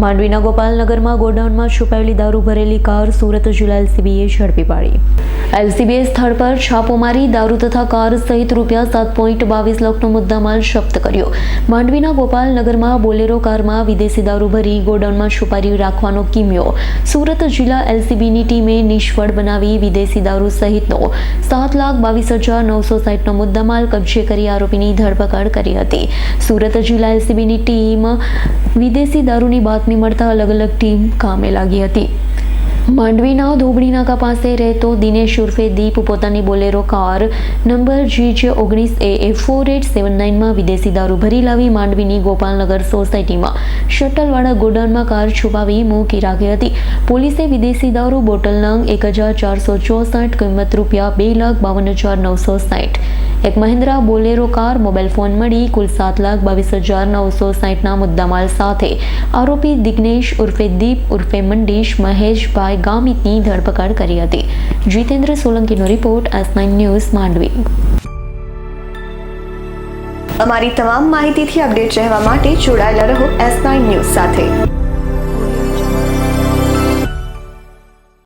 માંડવીના ગોપાલનગરમાં ગોડાઉનમાં છુપાયેલી દારૂ ભરેલી કાર સુરત જિલ્લા એલસીબીએ ઝડપી પાડી। એલસીબીએ સ્થળ પર છાપો મારી દારૂ તથા કાર સહિત ₹7.22 લાખનો મુદ્દામાલ જપ્ત કર્યો। માંડવીના ગોપાલનગરમાં બોલેરો કારમાં વિદેશી દારૂ ભરી ગોડાઉનમાં છુપાવી રાખવાનો કિમિયો સુરત જિલ્લા એલસીબીની ટીમે નિષ્ફળ બનાવી વિદેશી દારૂ સહિતનો ₹7,22,960નો મુદ્દામાલ કબજે કરી આરોપીની ધરપકડ કરી હતી। સુરત જિલ્લા એલસીબીની ટીમ વિદેશી દારૂની બાતમી મળતા અલગ અલગ ટીમ કામે લાગી હતી। માંડવીના ધોબડી નાકા પાસે રહેતો દિનેશ ઉર્ફે દીપ પોતાની બોલેરો કાર નંબર GJ19AA4879માં વિદેશી દારૂ ભરી લાવી માંડવીની ગોપાલનગર સોસાયટીમાં શટલવાળા ગોડાઉનમાં કાર છુપાવી મૂકી રાખી હતી। પોલીસે વિદેશી દારૂ બોટલ નંગ 1464 કિંમત ₹2,52,960, એક Mahindra Bolero car, mobile phone મળી કુલ ₹7,22,960ના મુદ્દામાલ સાથે આરોપી દિગ્નેશ ઉર્ફે દીપ ઉર્ફે મંડીશ મહેશભાઈ ગામિતની ધરપકડ કરી હતી। જીતેન્દ્ર સોલંકીનો રિપોર્ટ, S9 ન્યૂઝ, માંડવી। અમારી તમામ માહિતીથી અપડેટ રહેવા માટે જોડાયેલા રહો S9 ન્યૂઝ સાથે।